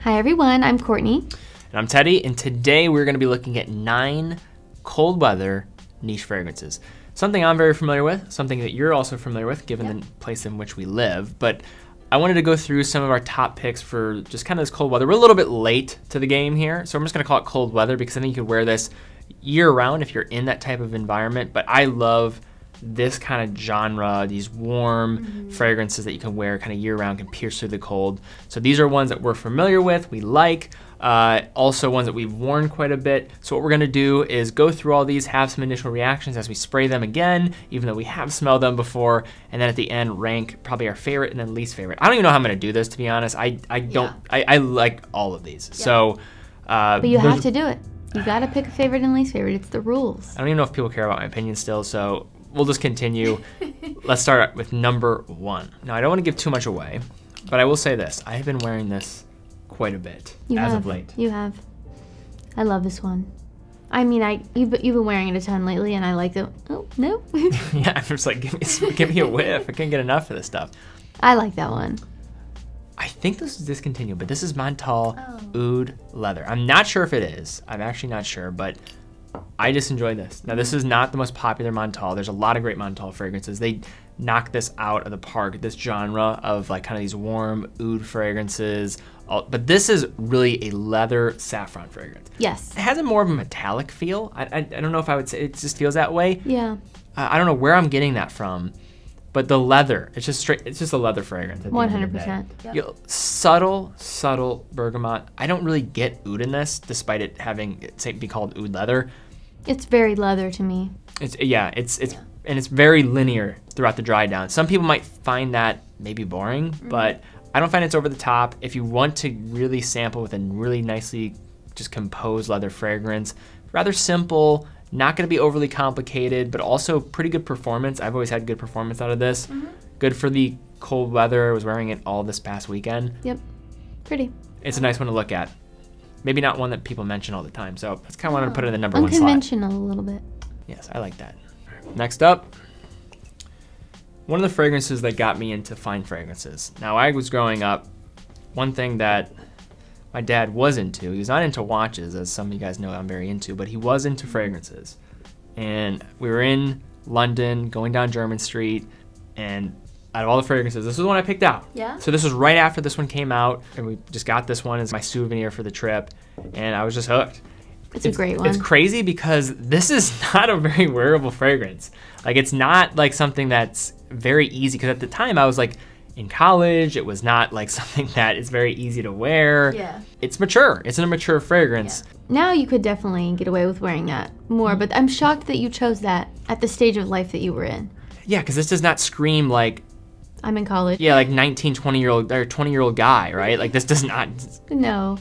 Hi everyone, I'm Courtney. And I'm Teddy, and today we're going to be looking at 9 cold weather niche fragrances. Something I'm very familiar with, something that you're also familiar with given the place in which we live. But I wanted to go through some of our top picks for just kind of this cold weather. We're a little bit late to the game here, so I'm just going to call it cold weather because I think you could wear this year round if you're in that type of environment. But I love this kind of genre, these warm fragrances that you can wear kind of year round, can pierce through the cold. So these are ones that we're familiar with, we like, also ones that we've worn quite a bit. So what we're gonna do is go through all these, have some initial reactions as we spray them again, even though we have smelled them before, and then at the end rank probably our favorite and then least favorite. I don't even know how I'm gonna do this, to be honest. I like all of these. Yeah. So, but you have to do it. You gotta pick a favorite and least favorite. It's the rules. I don't even know if people care about my opinion still, so we'll just continue. Let's start with number 1. Now, I don't want to give too much away, but I will say this. I have been wearing this quite a bit of late. You have. I love this one. I mean, you've been wearing it a ton lately, and I like it. Oh, no. Yeah, I'm just like, give me a whiff. I can't get enough of this stuff. I like that one. I think this is discontinued, but this is Montale Oud leather. I'm not sure if it is. I'm actually not sure, but I just enjoy this. Now, this is not the most popular Montale. There's a lot of great Montale fragrances. They knock this out of the park, this genre of like kind of these warm oud fragrances. But this is really a leather saffron fragrance. Yes. It has a more of a metallic feel. I don't know if I would say it just feels that way. Yeah. I don't know where I'm getting that from, but the leather, it's just a leather fragrance. 100%. Yep. Subtle bergamot. I don't really get oud in this, despite it having be called oud leather. It's very leather to me. And it's very linear throughout the dry down. Some people might find that maybe boring, but I don't find it's over the top. If you want to really sample with a really nicely just composed leather fragrance, rather simple, not gonna be overly complicated, but also pretty good performance. I've always had good performance out of this. Good for the cold weather. I was wearing it all this past weekend. Yep, pretty. It's a nice one to look at. Maybe not one that people mention all the time, so that's kind of want to put it in the number 1 slot. Unconventional a little bit. Yes, I like that. Next up, one of the fragrances that got me into fine fragrances. Now, I was growing up, one thing that my dad was into, he was not into watches, as some of you guys know I'm very into, but he was into fragrances. And we were in London, going down Jermyn Street, and out of all the fragrances, this was the one I picked out. Yeah? So this was right after this one came out, and we just got this one as my souvenir for the trip, and I was just hooked. It's a great one. It's crazy because this is not a very wearable fragrance. Like, it's not like something that's very easy, because at the time I was like in college, it was not like something that is very easy to wear. Yeah. It's mature. It's a mature fragrance. Yeah. Now you could definitely get away with wearing that more, but I'm shocked that you chose that at the stage of life that you were in. Yeah, because this does not scream like, I'm in college. yeah, like 19, 20-year-old or 20-year-old guy, right? Like, this does not. No.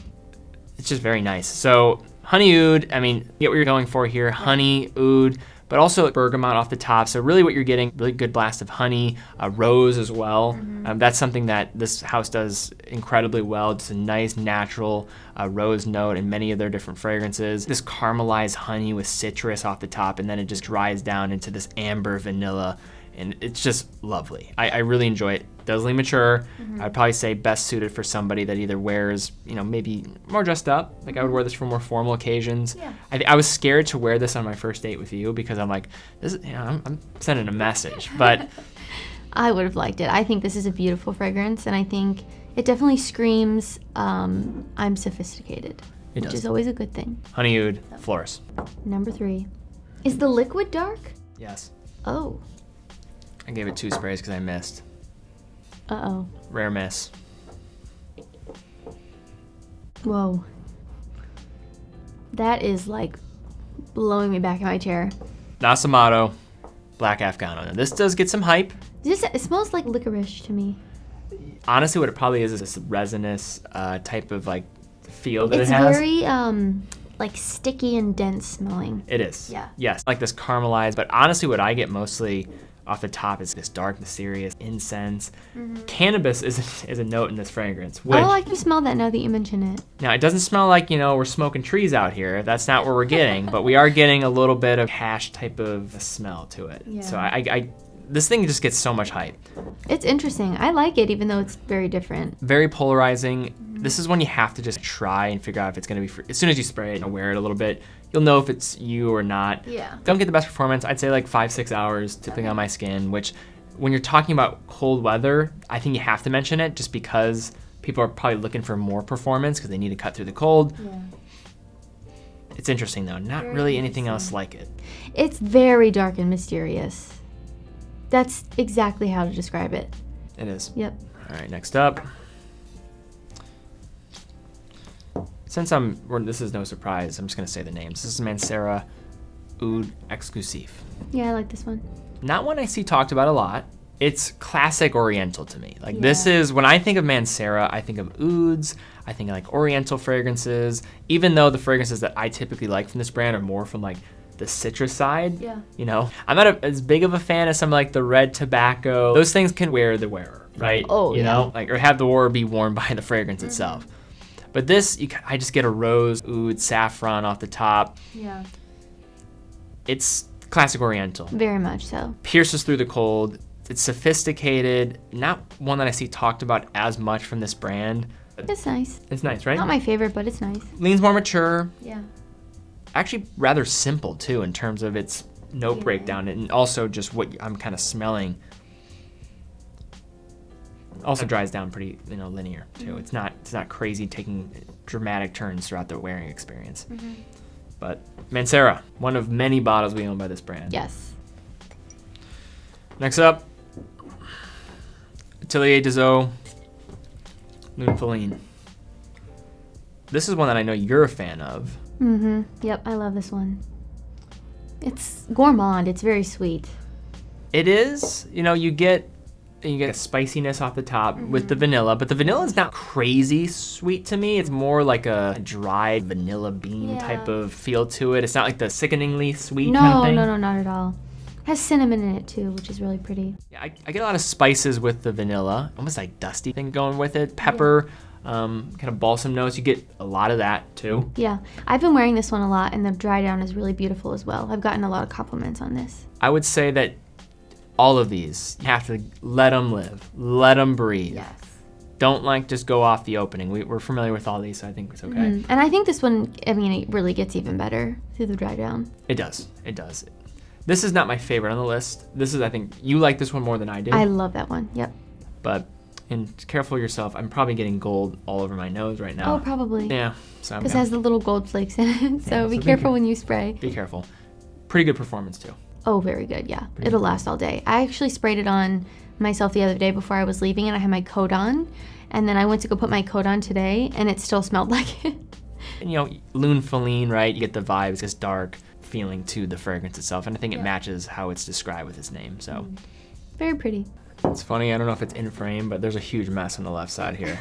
It's just very nice. So honey oud, I mean, get what you're going for here. Honey oud, but also bergamot off the top. So really what you're getting, really good blast of honey, rose as well. That's something that this house does incredibly well. Just a nice natural rose note in many of their different fragrances. This caramelized honey with citrus off the top, and then it just dries down into this amber vanilla. And it's just lovely. I really enjoy it. Does lean mature. I'd probably say best suited for somebody that either wears, maybe more dressed up. Like, I would wear this for more formal occasions. Yeah. I was scared to wear this on my first date with you because I'm like, I'm sending a message. But I would have liked it. I think this is a beautiful fragrance, and I think it definitely screams, I'm sophisticated, which is always a good thing. Honey oud, Floris. Number 3. Is the liquid dark? Yes. Oh. I gave it 2 sprays because I missed. Uh-oh. Rare miss. Whoa. That is like blowing me back in my chair. Nasomatto, Black Afgano. Now, this does get some hype. It smells like licorice to me. Honestly, what it probably is this resinous type of like feel that it has. It's very like sticky and dense smelling. It is. Yeah. Yes, like this caramelized, but honestly what I get mostly off the top is this dark, mysterious incense. Cannabis is a note in this fragrance. Which, oh, I can smell that now that you mention it. Now, it doesn't smell like, we're smoking trees out here. That's not what we're getting, but we are getting a little bit of hash type of smell to it. Yeah. So This thing just gets so much hype. It's interesting. I like it, even though it's very different. Very polarizing. This is one you have to just try and figure out if it's gonna be free. As soon as you spray it and wear it a little bit, you'll know if it's you or not. Yeah. Don't get the best performance. I'd say like 5-6 hours typically on my skin, which when you're talking about cold weather, I think you have to mention it just because people are probably looking for more performance because they need to cut through the cold. Yeah. It's interesting though, not really anything else like it. It's very dark and mysterious. That's exactly how to describe it. It is. Yep. All right, next up. Since this is no surprise, I'm just gonna say the names. This is Mancera Aoud Exclusif. Yeah, I like this one. Not one I see talked about a lot. It's classic Oriental to me. Like this is, when I think of Mancera, I think of Ouds, I think of like Oriental fragrances, even though the fragrances that I typically like from this brand are more from like the citrus side. Yeah. You know, I'm not as big of a fan as some like the red tobacco. Those things can wear the wearer, right? Oh, you know, like, or have the wearer be worn by the fragrance itself. But this, I just get a rose, oud, saffron off the top. Yeah. It's classic Oriental. Very much so. Pierces through the cold. It's sophisticated. Not one that I see talked about as much from this brand. It's nice. It's nice, right? Not my favorite, but it's nice. Leans more mature. Yeah. Actually rather simple too in terms of its note breakdown and also just what I'm kind of smelling. Also dries down pretty, linear too. It's not crazy taking dramatic turns throughout the wearing experience. But Mancera, one of many bottles we own by this brand. Yes. Next up, Atelier des Eaux, Lune Féline. This is one that I know you're a fan of. Yep, I love this one. It's gourmand. It's very sweet. It is. You get a spiciness off the top with the vanilla, but the vanilla is not crazy sweet to me. It's more like a dry vanilla bean type of feel to it. It's not like the sickeningly sweet kind of thing. No, not at all. It has cinnamon in it too, which is really pretty. Yeah, I get a lot of spices with the vanilla, almost like dusty thing going with it. Pepper, kind of balsam notes. You get a lot of that too. Yeah, I've been wearing this one a lot, and the dry down is really beautiful as well. I've gotten a lot of compliments on this. I would say that all of these, you have to let them live, let them breathe. Yes. Don't just go off the opening. We're familiar with all these, so I think it's okay. And I think this one, it really gets even better through the dry down. It does. It does. This is not my favorite on the list. This is, I think, you like this one more than I do. I love that one, yep. But, and careful yourself, I'm probably getting gold all over my nose right now. Oh, probably. Yeah. So this has the little gold flakes in it, so be careful when you spray. Be careful. Pretty good performance too. Oh, very good, yeah. It'll last all day. I actually sprayed it on myself the other day before I was leaving, and I had my coat on, and then I went to go put my coat on today, and it still smelled like it. And, Lune Féline, right? You get the vibes, this dark feeling to the fragrance itself, and I think it matches how it's described with its name, so. Very pretty. It's funny, I don't know if it's in frame, but there's a huge mess on the left side here.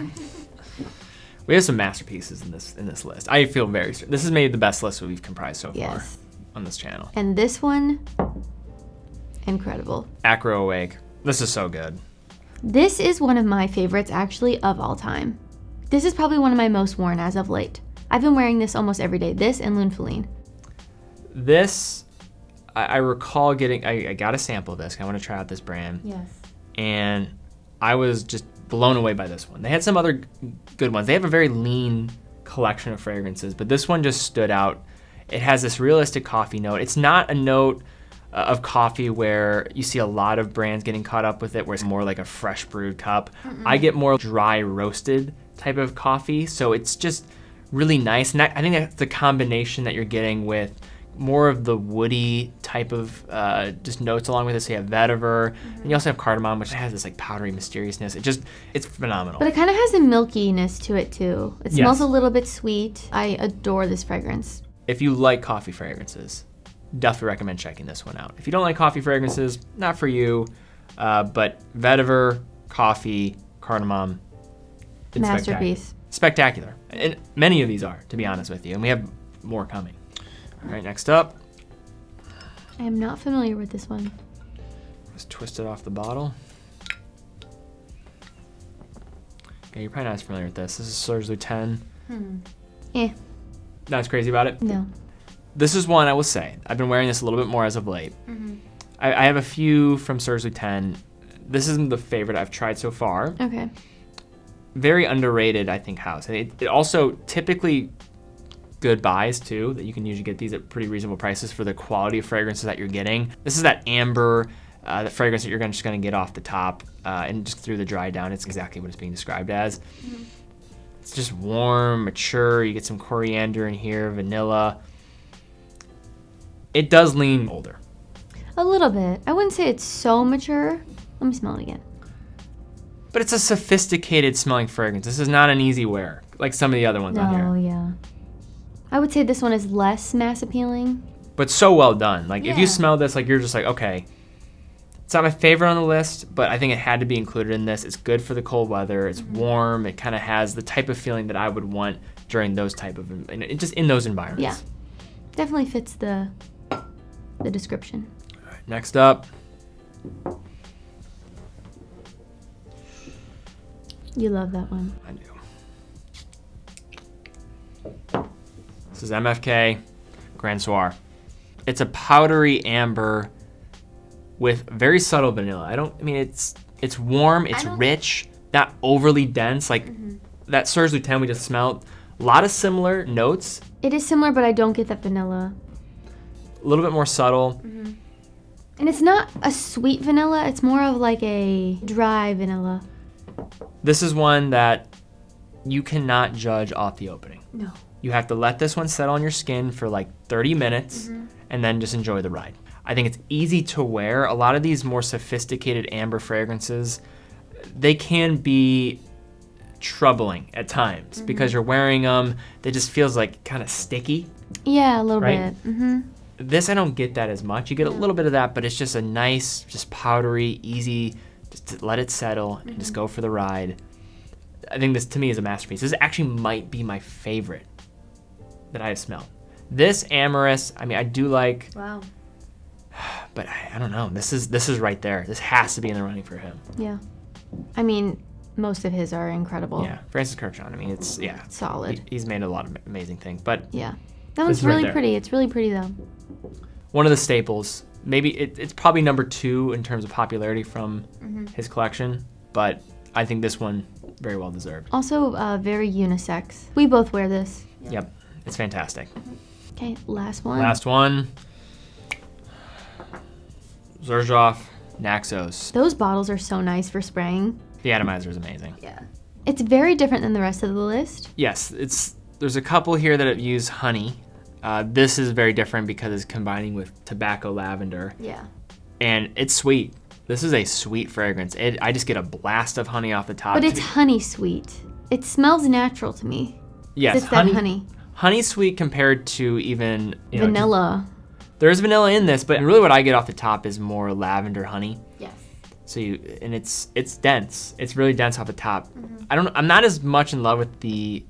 We have some masterpieces in this list. I feel this is maybe the best list that we've comprised so far on this channel. And this one, incredible. Akro Awake. This is so good. This is one of my favorites, actually, of all time. This is probably one of my most worn as of late. I've been wearing this almost every day. This and Lune Féline. This, I recall getting, I got a sample of this. I want to try out this brand. Yes. And I was just blown away by this one. They had some other good ones. They have a very lean collection of fragrances, but this one just stood out. It has this realistic coffee note. It's not a note of coffee where you see a lot of brands getting caught up with it, where it's more like a fresh brewed cup. I get more dry roasted type of coffee, so it's just really nice. And I think that's the combination that you're getting with more of the woody type of just notes along with it. So you have vetiver, and you also have cardamom, which has this like powdery mysteriousness. It's phenomenal. But it kind of has a milkiness to it too. It smells a little bit sweet. I adore this fragrance. If you like coffee fragrances, definitely recommend checking this one out. If you don't like coffee fragrances, not for you, but vetiver, coffee, cardamom, it's masterpiece. Spectacular. And many of these are, to be honest with you, and we have more coming. All right, next up. I am not familiar with this one. Just twist it off the bottle. Yeah, you're probably not as familiar with this. This is Serge Lutens. Not as crazy about it? No. This is one I will say. I've been wearing this a little bit more as of late. I have a few from Serge Lutens. This isn't the favorite I've tried so far. Okay. Very underrated, I think, house. It also typically good buys too, that you can usually get these at pretty reasonable prices for the quality of fragrances that you're getting. This is that amber, the fragrance that you're just gonna get off the top and just through the dry down. It's exactly what it's being described as. Mm-hmm. It's just warm, mature. You get some coriander in here, vanilla. It does lean older. A little bit. I wouldn't say it's so mature. Let me smell it again. But it's a sophisticated smelling fragrance. This is not an easy wear, like some of the other ones on here. Oh, yeah. I would say this one is less mass appealing. But so well done. Like, if you smell this, like, you're just like, okay. It's not my favorite on the list, but I think it had to be included in this. It's good for the cold weather. It's warm. It kind of has the type of feeling that I would want during those type of, just in those environments. Yeah. Definitely fits the description. All right, next up. You love that one. I do. This is MFK Grand Soir. It's a powdery amber with very subtle vanilla. I mean, it's warm, it's rich, not overly dense. Like that Serge Lutens we just smelled, a lot of similar notes. It is similar, but I don't get that vanilla. A little bit more subtle. And it's not a sweet vanilla, it's more of like a dry vanilla. This is one that you cannot judge off the opening. No. You have to let this one settle on your skin for like 30 minutes and then just enjoy the ride. I think it's easy to wear. A lot of these more sophisticated amber fragrances, they can be troubling at times because you're wearing them. It just feels like kind of sticky. Yeah, a little bit. This, I don't get that as much. You get a little bit of that, but it's just a nice, just powdery, easy, just to let it settle and just go for the ride. I think this, to me, is a masterpiece. This actually might be my favorite that I have smelled. This amorous, I mean, I do like. Wow. But I don't know. This is right there. This has to be in the running for him. Yeah. I mean, most of his are incredible. Yeah, Francis Kurkdjian. I mean, it's solid. He's made a lot of amazing things. But yeah, that one's really pretty. It's really pretty though. One of the staples. Maybe it's probably number 2 in terms of popularity from his collection. But I think this one very well deserved. Also, very unisex. We both wear this. Yep, it's fantastic. Okay, last one. Last one. Xerjoff Naxos. Those bottles are so nice for spraying. The atomizer is amazing. Yeah. It's very different than the rest of the list. Yes, there's a couple here that have used honey. This is very different because it's combining with tobacco lavender. Yeah. And it's sweet. This is a sweet fragrance. I just get a blast of honey off the top. But it's honey sweet. It smells natural to me. Yes, it's that honey. Honey sweet compared to even vanilla. There is vanilla in this, but really what I get off the top is more lavender honey. Yes. So it's dense. It's really dense off the top. I'm not as much in love with the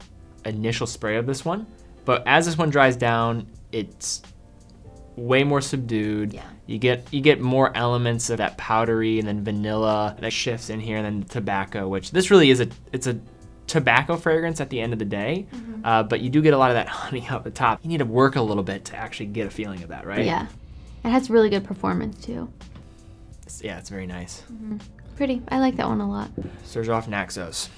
initial spray of this one, but as this one dries down, it's way more subdued. Yeah. You get more elements of that powdery and then vanilla that shifts in here, and then tobacco, which this really is it's a tobacco fragrance at the end of the day, but you do get a lot of that honey off the top. You need to work a little bit to actually get a feeling of that, right? Yeah. It has really good performance too. It's very nice. Pretty. I like that one a lot. Xerjoff Naxos.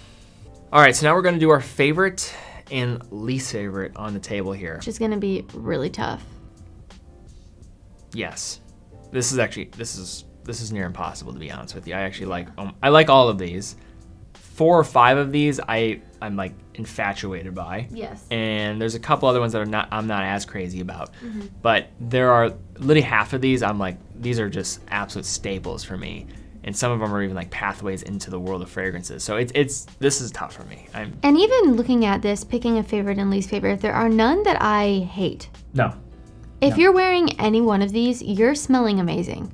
All right, so now we're going to do our favorite and least favorite on the table here. Which is going to be really tough. Yes. This is near impossible, to be honest with you. I like all of these. 4 or 5 of these I'm like infatuated by. Yes. And there's a couple other ones that I'm not as crazy about. But there are literally half of these I'm like, these are just absolute staples for me. And some of them are even like pathways into the world of fragrances. So this is tough for me. And even looking at this, picking a favorite and least favorite, there are none that I hate. No. If you're wearing any one of these, you're smelling amazing.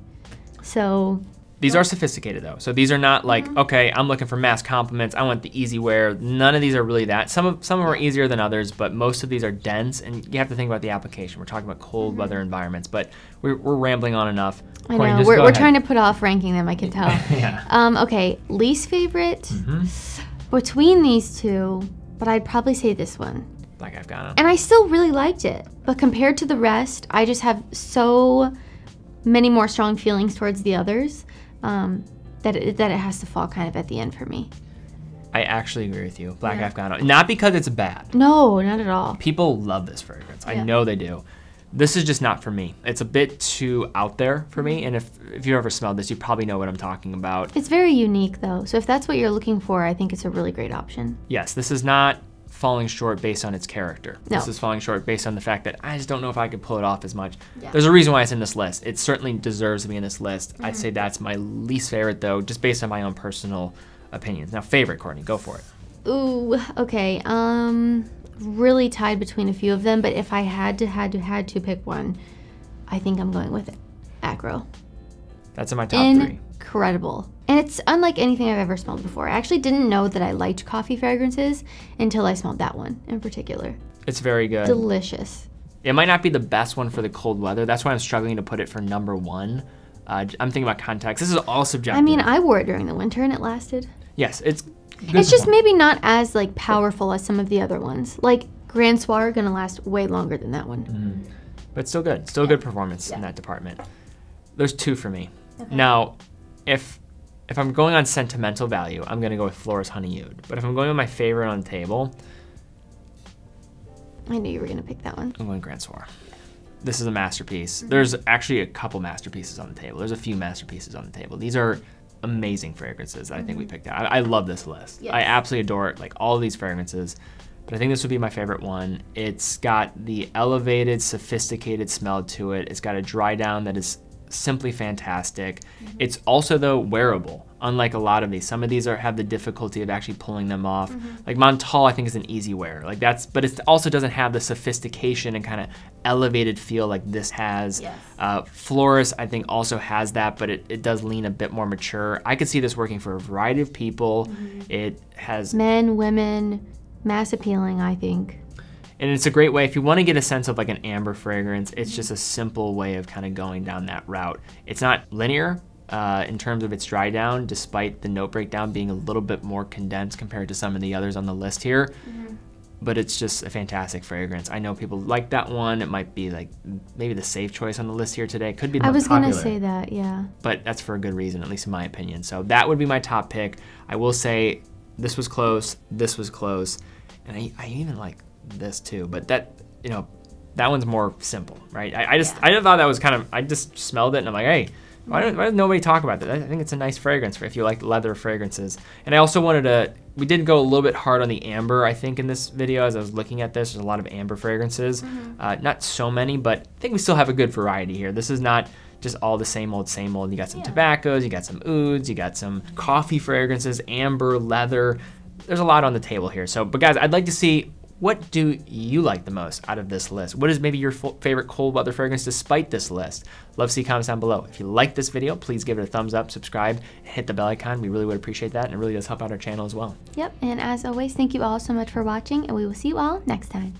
So these are sophisticated though. So these are not like, okay, I'm looking for mass compliments. I want the easy wear. None of these are really that. Some of them are easier than others, but most of these are dense, and you have to think about the application. We're talking about cold weather environments, but we're rambling on enough. I know, we're trying to put off ranking them, I can tell. Yeah. Okay, least favorite between these two, but I'd probably say this one. Like Afgano. And I still really liked it, but compared to the rest, I just have so many more strong feelings towards the others, that it has to fall kind of at the end for me. I actually agree with you. Black Afgano. Not because it's bad. No, not at all. People love this fragrance. I know they do. This is just not for me. It's a bit too out there for me, and if you've ever smelled this, you probably know what I'm talking about. It's very unique, though, so if that's what you're looking for, I think it's a really great option. Yes, this is not falling short based on its character. No. This is falling short based on the fact that I just don't know if I could pull it off as much. Yeah. There's a reason why it's in this list. It certainly deserves to be in this list. I'd say that's my least favorite, though, just based on my own personal opinions. Now, favorite, Courtney, go for it. Ooh, okay. Really tied between a few of them, but if I had to pick one, I think I'm going with Akro. That's in my top 3. Incredible. And it's unlike anything I've ever smelled before. I actually didn't know that I liked coffee fragrances until I smelled that one in particular. It's very good. Delicious. It might not be the best one for the cold weather. That's why I'm struggling to put it for number 1. I'm thinking about context. This is all subjective. I mean, I wore it during the winter and it lasted. Yes, it's good. It's just maybe not as like powerful as some of the other ones. Like Grand Soir gonna last way longer than that one. But still good. Still good performance in that department. There's 2 for me. Okay. Now, if I'm going on sentimental value, I'm gonna go with Floris Honey Oud. But if I'm going with my favorite on the table, I knew you were gonna pick that one. I'm going Grand Soir. This is a masterpiece. There's actually a couple masterpieces on the table. There's a few masterpieces on the table. These are amazing fragrances that I think we picked out. I love this list. Yes. I absolutely adore it, like all of these fragrances, but I think this would be my favorite one. It's got the elevated, sophisticated smell to it. It's got a dry down that is simply fantastic. It's also, though, wearable, unlike a lot of these. Some of these have the difficulty of actually pulling them off. Like Montale, I think, is an easy wear. Like but it also doesn't have the sophistication and kind of elevated feel like this has. Yes. Floris, I think, also has that, but it does lean a bit more mature. I could see this working for a variety of people. It has men, women, mass appealing, I think. And it's a great way, if you want to get a sense of like an amber fragrance, it's just a simple way of kind of going down that route. It's not linear in terms of its dry down, despite the note breakdown being a little bit more condensed compared to some of the others on the list here. But it's just a fantastic fragrance. I know people like that one. It might be like maybe the safe choice on the list here today. Could be the most popular. I was going to say that, yeah. But that's for a good reason, at least in my opinion. So that would be my top pick. I will say this was close, and I even like this too, but that, you know, that one's more simple, right? I just thought that was kind of, I just smelled it and I'm like, hey, why does nobody talk about that? I think it's a nice fragrance for if you like leather fragrances. And I also wanted to, we did go a little bit hard on the amber, I think, in this video. As I was looking at this, there's a lot of amber fragrances. Not so many, but I think we still have a good variety here. This is not just all the same old, same old. You got some tobaccos, you got some ouds, you got some coffee fragrances, amber, leather. There's a lot on the table here. So, but guys, I'd like to see, what do you like the most out of this list? What is maybe your favorite cold weather fragrance despite this list? Love to see comments down below. If you like this video, please give it a thumbs up, subscribe, and hit the bell icon. We really would appreciate that, and it really does help out our channel as well. Yep, and as always, thank you all so much for watching, and we will see you all next time.